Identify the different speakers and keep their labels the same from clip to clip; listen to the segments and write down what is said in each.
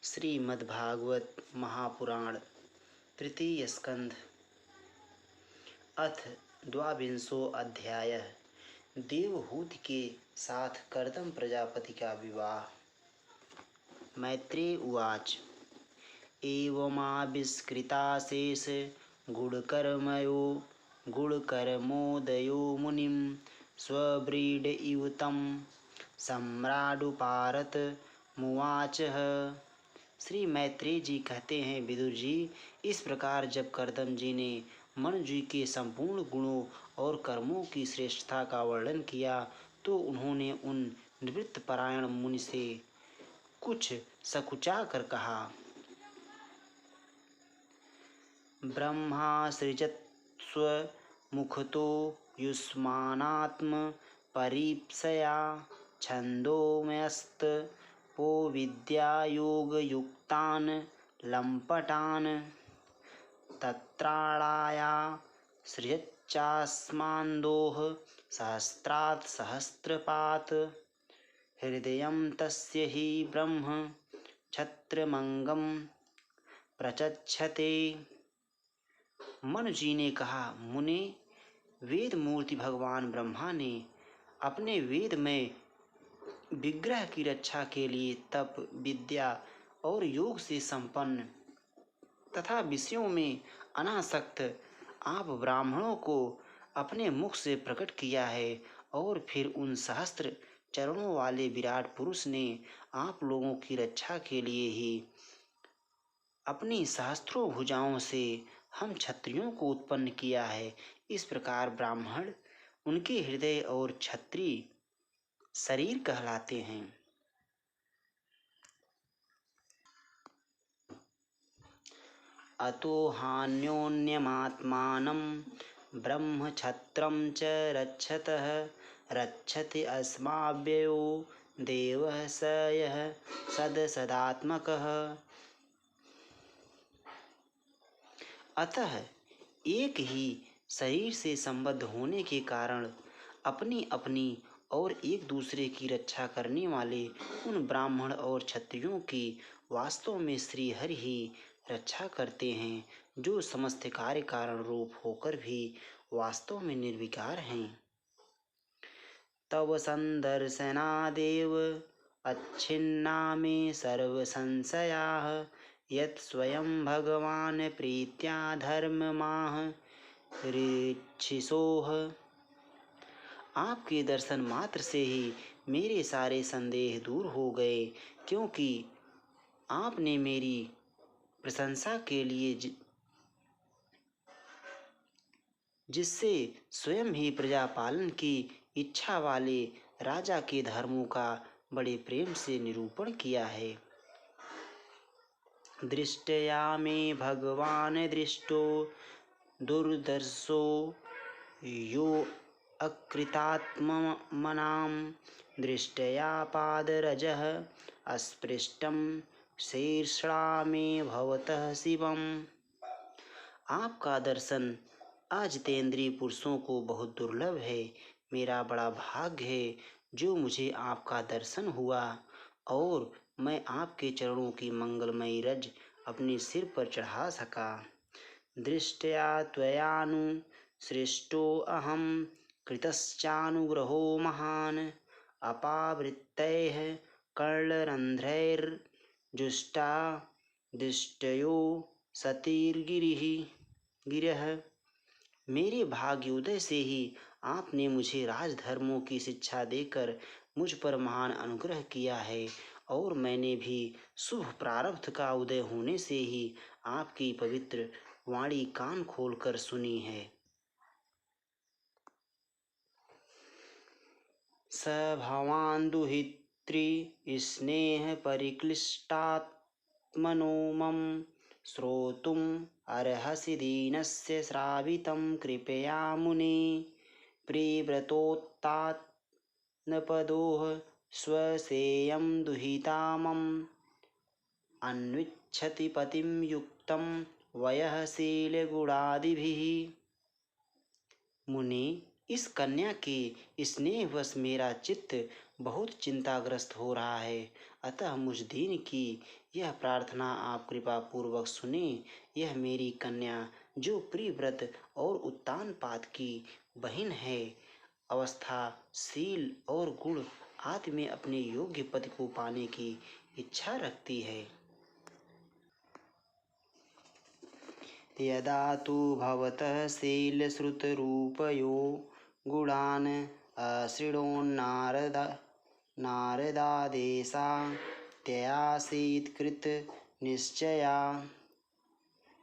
Speaker 1: श्रीमद्भागवत महापुराण तृतीय स्कंध अथ द्वाविंशो अध्याय। देवहूति के साथ कर्दम प्रजापति का विवाह। मैत्रेय उवाच। एवमाविष्कृताशेष गुणकर्मोदयो मुनिं स्वव्रीड इव तं सम्राडुपारत मुवाचः। श्री मैत्रेय जी कहते हैं, विदुर जी, इस प्रकार जब कर्दम जी ने मनु जी के संपूर्ण गुणों और कर्मों की श्रेष्ठता का वर्णन किया तो उन्होंने उन निवृत्त परायण मुनि से कुछ सकुचा कर कहा। ब्रह्मा सृजत्स्व मुखतो युष्मानात्म परीप्सया छंदोमयस्त पो विद्यायोगयुक्तान् लम्पटान् तत्राळाया सृजच्चास्मान्दोः सहस्रात् सहस्रपात् हृदयं तस्य हि ब्रह्म छत्रमंगम प्रचक्षते। मनु जी ने कहा, मुने, वेद मूर्ति भगवान ब्रह्मा ने अपने वेद में विग्रह की रक्षा के लिए तप, विद्या और योग से संपन्न तथा विषयों में अनासक्त आप ब्राह्मणों को अपने मुख से प्रकट किया है और फिर उन सहस्त्र चरणों वाले विराट पुरुष ने आप लोगों की रक्षा के लिए ही अपनी सहस्त्रों भुजाओं से हम क्षत्रियों को उत्पन्न किया है। इस प्रकार ब्राह्मण उनके हृदय और क्षत्रिय शरीर कहलाते हैं। अतो हान्योन्यमात्मानं ब्रह्म क्षत्रं च रक्षतः रक्षति अस्माव्ययो देवः स यः सदसदात्मकः। अतः एक ही शरीर से संबद्ध होने के कारण अपनी अपनी और एक दूसरे की रक्षा करने वाले उन ब्राह्मण और क्षत्रियों की वास्तव में श्री हरि ही रक्षा करते हैं, जो समस्त कार्य कारण रूप होकर भी वास्तव में निर्विकार हैं। तव संदर्शनादेव अच्छिन्ना मे सर्व संशयाः यत् स्वयं भगवान प्रीत्या धर्ममाह ऋक्षिसोः। आपके दर्शन मात्र से ही मेरे सारे संदेह दूर हो गए, क्योंकि आपने मेरी प्रशंसा के लिए जिससे स्वयं ही प्रजा पालन की इच्छा वाले राजा के धर्मों का बड़े प्रेम से निरूपण किया है। दृष्टया मे भगवान दृष्टो दुर्दर्शो यो अकृतात्मनां दृष्टया पादरजः अस्पृष्टं शीर्षा मे भवतः शिवम्। आपका दर्शन अजितेंद्रिय पुरुषों को बहुत दुर्लभ है। मेरा बड़ा भाग्य है जो मुझे आपका दर्शन हुआ और मैं आपके चरणों की मंगलमयी रज अपने सिर पर चढ़ा सका। दृष्टया त्वयानु सृष्टो अहम कृतश्चानुग्रहो महान अपावृत्तैः कर्णरन्ध्रैर्जुष्टा दृष्टयो गिरः। मेरे भाग्योदय से ही आपने मुझे राजधर्मों की शिक्षा देकर मुझ पर महान अनुग्रह किया है और मैंने भी शुभ प्रारब्ध का उदय होने से ही आपकी पवित्र वाणी कान खोलकर सुनी है। स भवान् दुहित्री स्नेह परिक्लिष्टात्मनो मम श्रोतुम् अर्हसि दीनस्य श्रावितं कृपया मुने। प्रिव्रतोत्तानपदोः स्वसेयं दुहिता मम अन्विच्छति पतिं युक्तं वयः शीलगुणादिभिः। मुने, इस कन्या के स्नेहवश मेरा चित्त बहुत चिंताग्रस्त हो रहा है, अतः मुझ दीन की यह प्रार्थना आप कृपा पूर्वक सुने। यह मेरी कन्या जो प्रियव्रत और उत्तानपाद की बहन है, अवस्था, शील और गुण आदि में अपने योग्य पति को पाने की इच्छा रखती है। यदा तु भवतः शीलश्रुतरूपयो गुणान् नारदादेशा त्ययासीत्कृत निश्चया।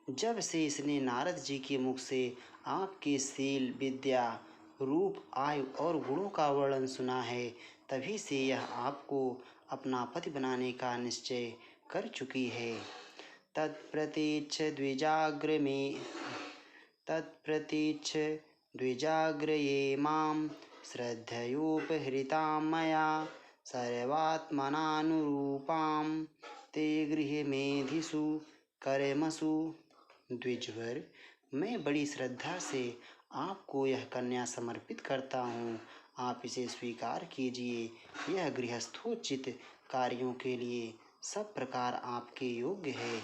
Speaker 1: जब से इसने नारद जी के मुख से आपके शील, विद्या, रूप, आयु और गुणों का वर्णन सुना है, तभी से यह आपको अपना पति बनाने का निश्चय कर चुकी है। तत्प्रतीच्छ द्विजाग्रये मां श्रद्धयोपहृतां मया सर्वात्मनानुरूपां ते गृहमेधिषु कर्मसु। द्विजवर, मैं बड़ी श्रद्धा से आपको यह कन्या समर्पित करता हूँ। आप इसे स्वीकार कीजिए। यह गृहस्थोचित कार्यों के लिए सब प्रकार आपके योग्य है।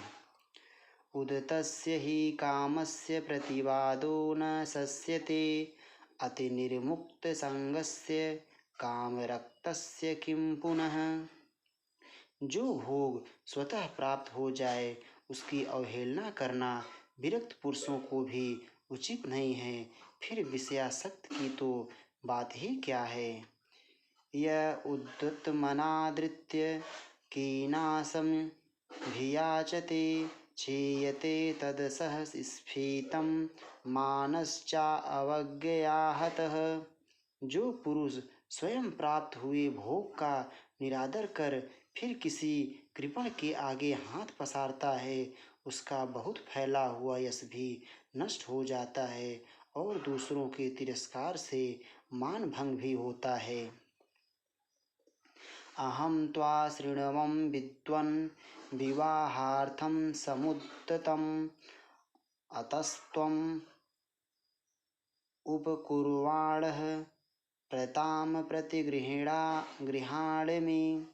Speaker 1: उदतस्य हि कामस्य प्रतिवादो न शस्यते, अतिनिर्मुक्तसंगस्य कामरक्तस्य किं पुनः। जो भोग स्वतः प्राप्त हो जाए उसकी अवहेलना करना विरक्त पुरुषों को भी उचित नहीं है, फिर विषयासक्त की तो बात ही क्या है। यह उद्धतमनादृत्य कीनाशम भियाचते क्षीयते तदसह स्फीतं मानश्चा अवज्ञयाहतः। जो पुरुष स्वयं प्राप्त हुए भोग का निरादर कर फिर किसी कृपण के आगे हाथ पसारता है, उसका बहुत फैला हुआ यश भी नष्ट हो जाता है और दूसरों के तिरस्कार से मान भंग भी होता है। अहं त्वा शृण्वं विद्वन् विवाहार्थं समुद्यतम्, अतस्त्वम् उपकुर्वाणः प्रताम प्रतिगृहाण में।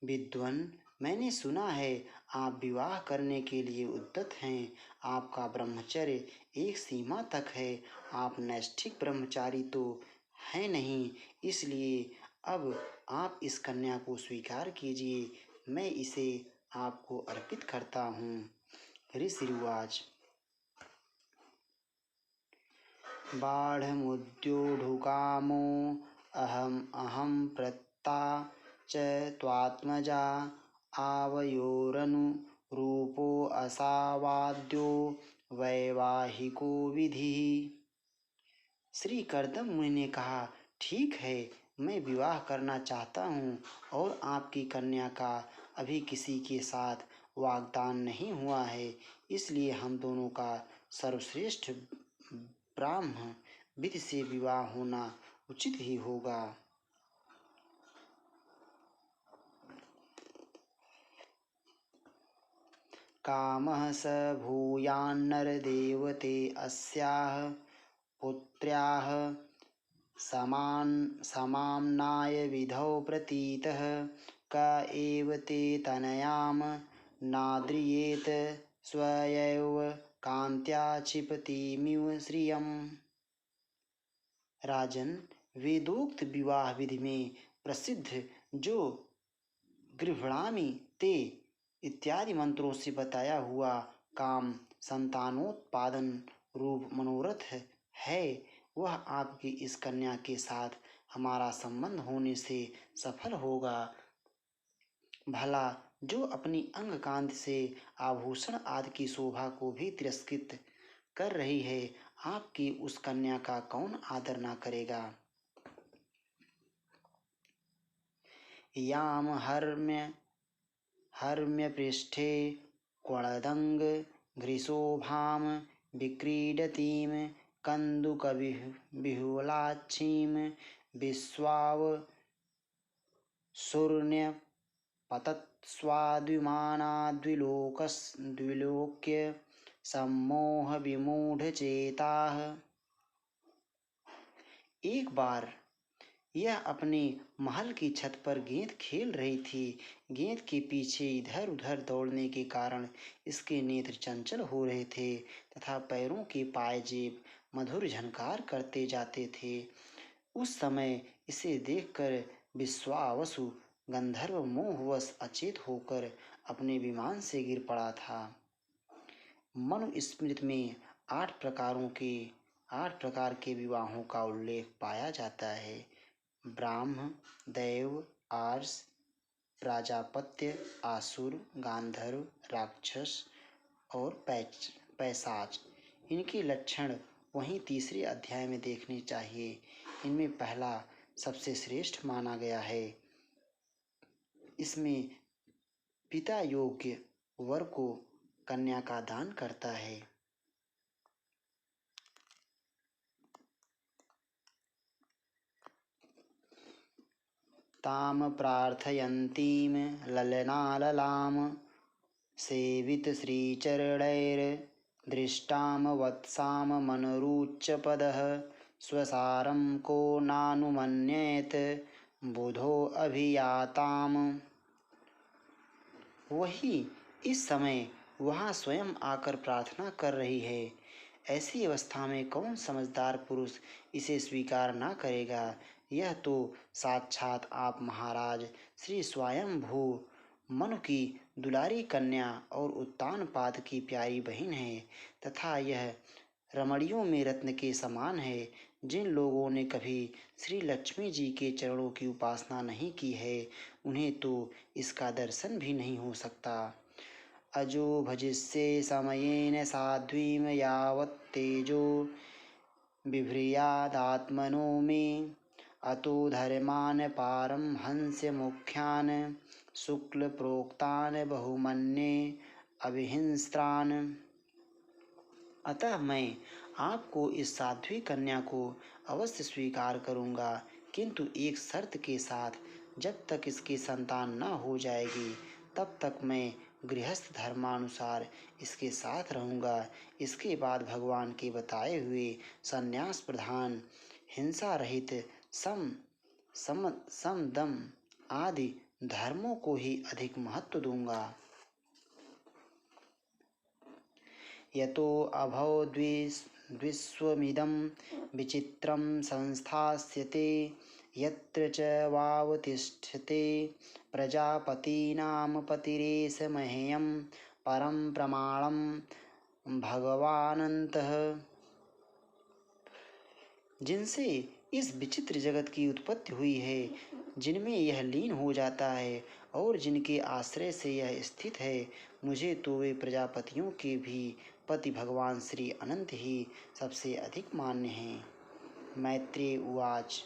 Speaker 1: विद्वन, मैंने सुना है आप विवाह करने के लिए उद्यत हैं। आपका ब्रह्मचर्य एक सीमा तक है। आप नैष्ठिक ब्रह्मचारी तो हैं नहीं, इसलिए अब आप इस कन्या को स्वीकार कीजिए। मैं इसे आपको अर्पित करता हूँ। ऋषिरुवाच। बाढ़मुद्योढुकामो अहं प्रत्ता च त्वात्मजा आवयोरनुरूपो असावाद्यो वैवाहिको विधिः। श्री कर्दम मुनि ने कहा, ठीक है, मैं विवाह करना चाहता हूँ और आपकी कन्या का अभी किसी के साथ वाग्दान नहीं हुआ है, इसलिए हम दोनों का सर्वश्रेष्ठ ब्राह्म विधि से विवाह होना उचित ही होगा। कामः स भूयान्नरदेवते अस्याः पुत्र्याः समाम्नाय विधौ प्रतीतः, क एव ते तनयां नाद्रियेत स्वयैव कान्त्या क्षिपतिमिव श्रियम्। राजन, वेदोक्त विवाह विधि में प्रसिद्ध जो गृह्णामि ते इत्यादि मंत्रों से बताया हुआ काम संतानोत्पादन रूप मनोरथ है, वह आपकी इस कन्या के साथ हमारा संबंध होने से सफल होगा। भला जो अपनी अंग कांति से आभूषण आदि की शोभा को भी तिरस्कृत कर रही है, आपकी उस कन्या का कौन आदर ना करेगा। याम हर्म्य पृष्ठे क्वणदंग घृशोभाम विक्रीडतीम कंदुकविहुलाक्षीम विश्वाव शूर्ण्य पतत्स्वाद्विमानाद्विलोक्य सम्मोह विमूढ़ चेताः। एक बार यह अपने महल की छत पर गेंद खेल रही थी। गेंद के पीछे इधर उधर दौड़ने के कारण इसके नेत्र चंचल हो रहे थे तथा पैरों के पायजेब मधुर झनकार करते जाते थे। उस समय इसे देखकर विश्वावसु गंधर्व मोहवश अचेत होकर अपने विमान से गिर पड़ा था। मनुस्मृति में 8 प्रकार के विवाहों का उल्लेख पाया जाता है। ब्राह्म, दैव, आर्ष, प्राजापत्य, आसुर, गांधर्व, राक्षस और पैशाच। इनके लक्षण वहीं तीसरे अध्याय में देखने चाहिए। इनमें पहला सबसे श्रेष्ठ माना गया है। इसमें पिता योग्य वर को कन्या का दान करता है। ताम प्रार्थयन्तीम ललनाललाम सेवित श्रीचरणैर दृष्टाम वत्साम मनरुच्चपदः स्वसारं को नानुमन्येत बुधो अभियाताम। वही इस समय वहाँ स्वयं आकर प्रार्थना कर रही है। ऐसी अवस्था में कौन समझदार पुरुष इसे स्वीकार न करेगा। यह तो साक्षात आप महाराज श्री स्वयंभू मनु की दुलारी कन्या और उत्तानपाद की प्यारी बहन है तथा यह रमणियों में रत्न के समान है। जिन लोगों ने कभी श्री लक्ष्मी जी के चरणों की उपासना नहीं की है उन्हें तो इसका दर्शन भी नहीं हो सकता। अजो भजिष्ये समयेन साध्वीं यावत् तेजो बिभ्रियादात्मनो मे अतो धर्मान् पारमहंस्य मुख्यान् शुक्ल प्रोक्तान् बहुमन्ये अभिहिंस्रान्। अतः मैं आपको इस साध्वी कन्या को अवश्य स्वीकार करूँगा, किंतु एक शर्त के साथ। जब तक इसकी संतान न हो जाएगी तब तक मैं गृहस्थ धर्मानुसार इसके साथ रहूँगा। इसके बाद भगवान के बताए हुए संन्यास प्रधान, हिंसा रहित, सम दम आदि धर्मों को ही अधिक महत्व दूंगा। यतो अभौ द्विस्वमिदं विचित्रं संस्थास्यते यत्र च वावतिष्ठते प्रजापतीनां पतिरेष मह्यं परं प्रमाणं भगवानन्तः। जिनसे इस विचित्र जगत की उत्पत्ति हुई है, जिनमें यह लीन हो जाता है और जिनके आश्रय से यह स्थित है, मुझे तो वे प्रजापतियों के भी पति भगवान श्री अनंत ही सबसे अधिक मान्य हैं। मैत्रेय उवाच।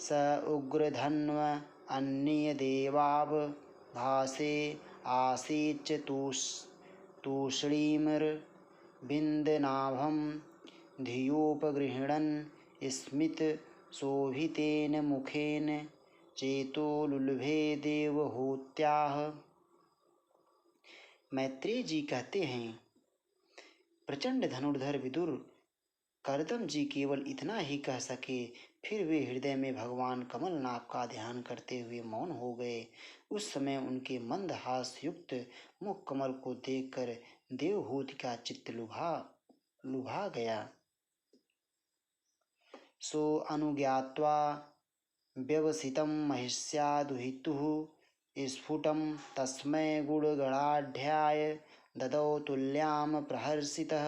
Speaker 1: स उग्रधन्व अन्य देवाव भासे आसीच्च तूष्णीमर बिंदनाभं धियोपगृह्णन् स्मित शोभितेन मुखेन चेतो लुलभे देवहूत्याः। मैत्रेय जी कहते हैं, प्रचंड धनुर्धर विदुर कर्दम जी केवल इतना ही कह सके, फिर वे हृदय में भगवान कमलनाथ का ध्यान करते हुए मौन हो गए। उस समय उनके मंद हास युक्त मुख कमल को देखकर देवहूति का चित्त लुभा गया। सो अनुज्ञात्वा व्यवसितं महिष्यादुहितुः स्फुटं तस्मै गुणगणाढ्याय ददौ तुल्यां प्रहर्षितः।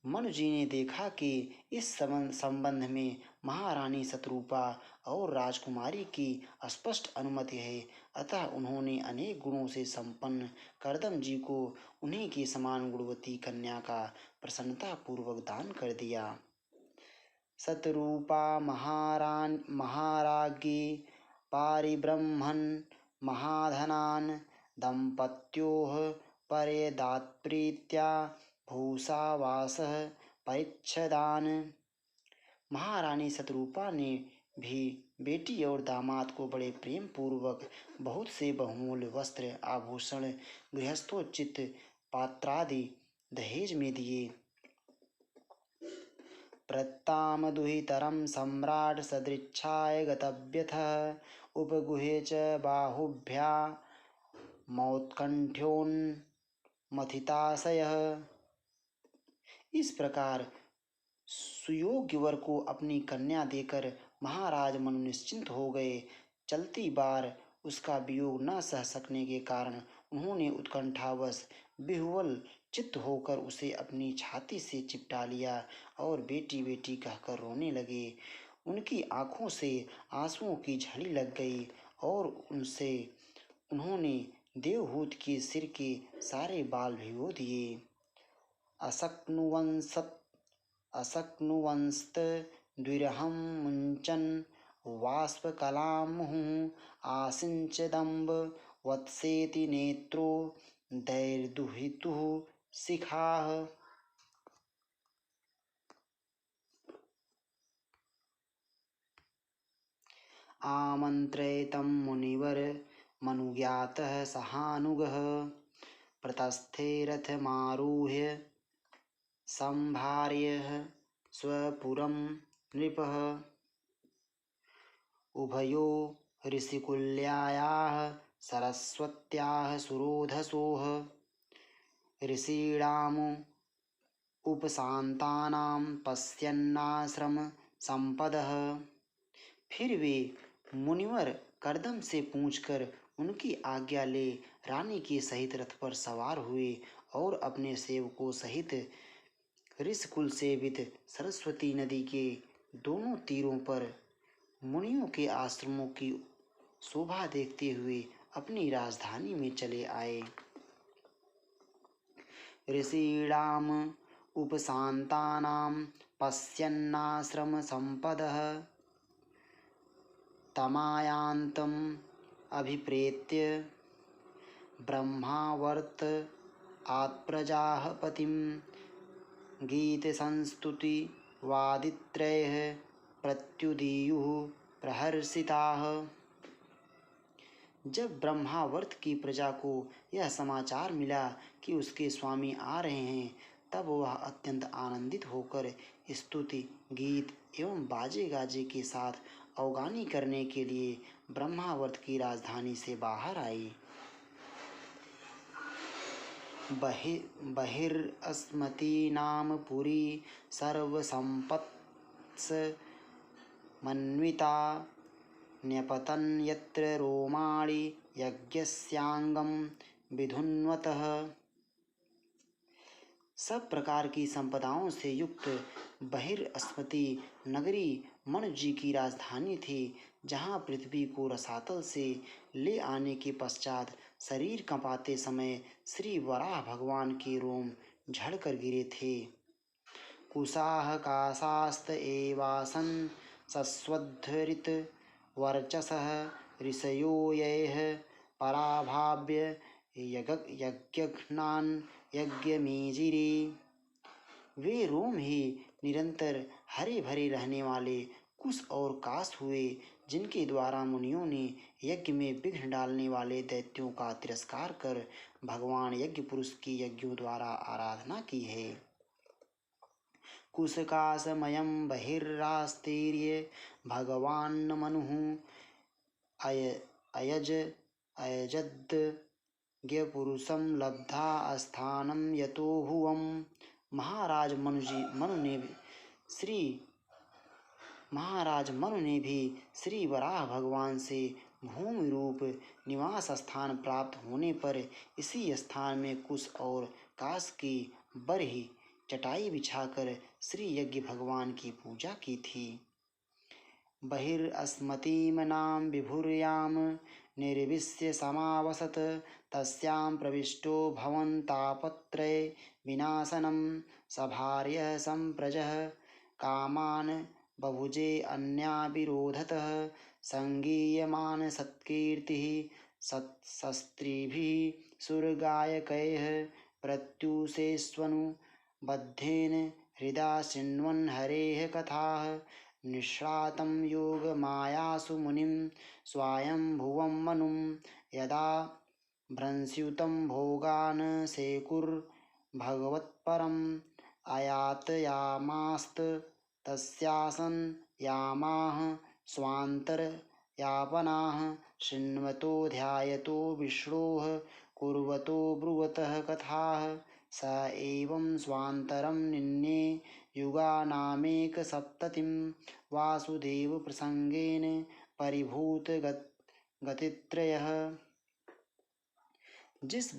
Speaker 1: मनु जी ने देखा कि इस संबंध में महारानी शतरूपा और राजकुमारी की स्पष्ट अनुमति है, अतः उन्होंने अनेक गुणों से संपन्न कर्दम जी को उन्हीं की समान गुणवती कन्या का प्रसन्नतापूर्वक दान कर दिया। शतरूपा महाराज्ञी पारिब्रह्मन् महाधनान् दंपत्योः परेदात्प्रीत्या भूषावासः परिच्छदान। महारानी शतरूपा ने भी बेटी और दामाद को बड़े प्रेम पूर्वक बहुत से बहुमूल्य वस्त्र, आभूषण, गृहस्थोचित पात्रादि दहेज में दिए। प्रत्ताम दुहितरं सम्राट सदृच्छाय गतव्यथः उपगुहे च बाहुभ्या मौत्कंठ्योन्मथिताशयः। इस प्रकार सुयोग्य वर को अपनी कन्या देकर महाराज मनु निश्चिंत हो गए। चलती बार उसका वियोग न सह सकने के कारण उन्होंने उत्कंठावश विह्वल चित्त होकर उसे अपनी छाती से चिपटा लिया और बेटी बेटी कहकर रोने लगे। उनकी आंखों से आंसुओं की झड़ी लग गई और उन्होंने देवहूत के सिर के सारे बाल भिगो दिए। अशक्नुवंस्त द्विरहं मुञ्चन् वाष्पकलां मुहुः आसिञ्चदम्ब वत्सेति नेत्रो दैर्दुहितुः शिखाः। आमन्त्रयितं मुनिवर मनुज्ञातः सहानुगः प्रतस्थे रथमारुह्य संभार्य स्वपुरं नृपः। उभयो ऋषिकुल्यायाः सरस्वत्याः सुरोधसोः ऋषीणाम् उपशान्तानां पश्यन्नाश्रम संपदः। फिर वे मुनिवर करदम से पूछकर उनकी आज्ञा ले रानी के सहित रथ पर सवार हुए और अपने सेवकों सहित ऋषिकुल सेवित सरस्वती नदी के दोनों तीरों पर मुनियों के आश्रमों की शोभा देखते हुए अपनी राजधानी में चले आए। ऋषीणाम उपशान्तानां पश्यन्नाश्रम संपदः तमायान्तम् अभिप्रेत्य ब्रह्मावर्त आत्प्रजाः पतिं गीतसंस्तुति वादित्रयः प्रत्युदीयुः प्रहर्षिताः। जब ब्रह्मावर्त की प्रजा को यह समाचार मिला कि उसके स्वामी आ रहे हैं, तब वह अत्यंत आनंदित होकर स्तुति गीत एवं बाजे गाजे के साथ अवगानी करने के लिए ब्रह्मावर्त की राजधानी से बाहर आई। बहिरस्मती नाम पुरी सर्वसंपत्स मन्विता न्यपतन् यत्र रोमाणि यज्ञस्याङ्गं विधुन्वतः। सब प्रकार की संपदाओं से युक्त बहिरस्मती नगरी मनु जी की राजधानी थी, जहाँ पृथ्वी को रसातल से ले आने के पश्चात शरीर कंपाते समय श्री वराह भगवान के रोम झड़कर गिरे थे। कुशाह काशास्त एवासन सस्वद्धरित वर्चसः ऋषयो यैः पराभाव्य यज्ञघ्नान् यज्ञमीजिरे। वे रोम ही निरंतर हरे भरे रहने वाले कुश और काश हुए, जिनके द्वारा मुनियों ने यज्ञ में विघ्न डालने वाले दैत्यों का तिरस्कार कर भगवान यज्ञ पुरुष की यज्ञों द्वारा आराधना की है। कुशकाशमयं बहिर्रास्तीर्य भगवान् मनुः अयजद् ज्ञपुरुषं लब्धा स्थानं यतो भुवम्। महाराज मनु ने भी श्री वराह भगवान से भूमि रूप निवास स्थान प्राप्त होने पर इसी स्थान में कुश और काश की बरही चटाई बिछाकर श्री यज्ञ भगवान की पूजा की थी। बहिरस्मतीमनां विभुर्यां निर्विश्य समावसत तस्यां प्रविष्टो भवन् तापत्रय विनाशनं सभार्यः संप्रजः कामान् बभुजे अन्याविरोधतः संगीयमान सत्कीर्तिः शस्त्रिभिः सुरगायकैः प्रत्युषेष्वनुबद्धेन हृदा शृण्वन् हरेः कथाः निश्रातं योगमायासु मुनिं स्वायंभुवं मनुं यदा भ्रंस्युतं भोगान् शेकुर्भगवत्परम् आयातयामास्त तस्यासन यामाः स्वान्तर्यापनाः शृण्वतो ध्यायतो विष्णोः कुर्वतो ब्रुवतः कथाः स एवं स्वान्तरं निन्ये युगानामेकसप्ततिं वासुदेवप्रसङ्गेन परिभूतगतित्रयः। जिस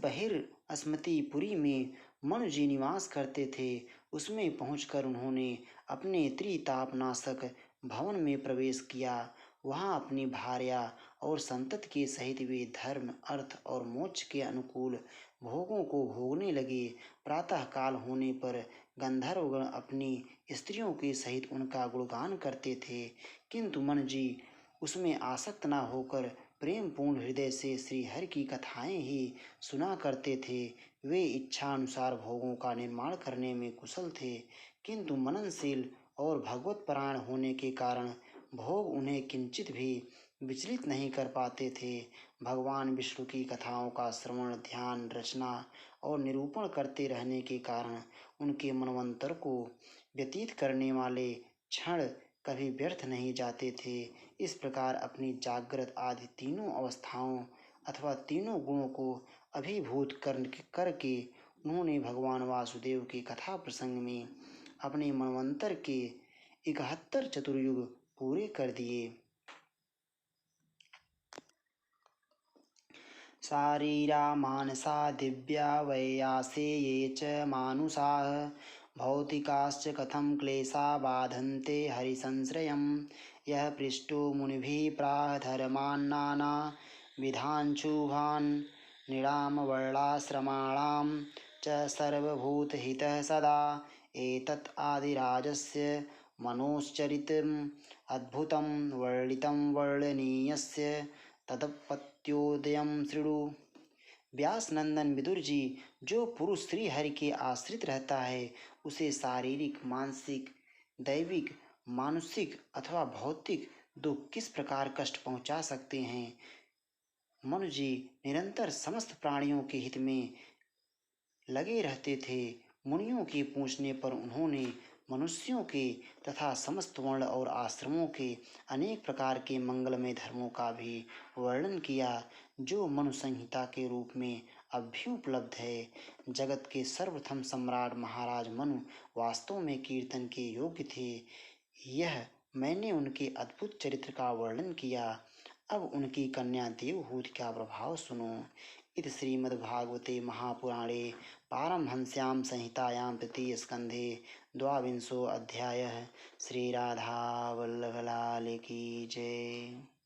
Speaker 1: स्मृतिपुरी में मनु जी निवास करते थे, उसमें पहुंचकर उन्होंने अपने त्रितापनाशक भवन में प्रवेश किया। वहां अपनी भार्या और संतति के सहित वे धर्म, अर्थ और मोक्ष के अनुकूल भोगों को भोगने लगे। प्रातः काल होने पर गंधर्वगण अपनी स्त्रियों के सहित उनका गुणगान करते थे, किंतु मन जी उसमें आसक्त न होकर प्रेम पूर्ण हृदय से श्री हरि की कथाएं ही सुना करते थे। वे इच्छा अनुसार भोगों का निर्माण करने में कुशल थे, किंतु मननशील और भगवत परायण होने के कारण भोग उन्हें किंचित भी विचलित नहीं कर पाते थे। भगवान विष्णु की कथाओं का श्रवण, ध्यान, रचना और निरूपण करते रहने के कारण उनके मनवंतर को व्यतीत करने वाले क्षण कभी व्यर्थ नहीं जाते थे। इस प्रकार अपनी जागृत आदि तीनों अवस्थाओं अथवा तीनों गुणों को अभिभूत करके उन्होंने भगवान वासुदेव की कथा प्रसंग में अपने मनवंतर के 71 चतुर्युग पूरे कर दिए। शारीरा मानसा दिव्या वैयासे ये च मानुषाः भौतिकाश्च कथं क्लेशा बाधन्ते हरिसंश्रयं। यः पृष्टो मुनिभिः प्राह धर्मान्नाना विधांशुभान् निरामवर्णाश्रमाणां च सर्वभूतहितः सदा। एतत् आदिराजस्य मनोश्चरितम् अद्भुतं वर्णितं वर्णनीयस्य तदपत्योदयं शृणु। व्यास नंदन विदुर जी, जो पुरुष श्री हरि के आश्रित रहता है उसे शारीरिक, मानसिक, दैविक, मानुषिक अथवा भौतिक दुख किस प्रकार कष्ट पहुंचा सकते हैं। मनु जी निरंतर समस्त प्राणियों के हित में लगे रहते थे। मुनियों के पूछने पर उन्होंने मनुष्यों के तथा समस्त वर्ण और आश्रमों के अनेक प्रकार के मंगलमय धर्मों का भी वर्णन किया, जो मनु संहिता के रूप में अब भी उपलब्ध है। जगत के सर्वप्रथम सम्राट महाराज मनु वास्तव में कीर्तन के योग्य थे। यह मैंने उनके अद्भुत चरित्र का वर्णन किया। अब उनकी कन्या देवहूति का प्रभाव सुनो। इति श्रीमद्भागवते महापुराणे पारमहंस्यां संहितायां तृतीय स्कंधे द्वाविंशो अध्यायः। श्री राधा वल्लभ लाल की जय।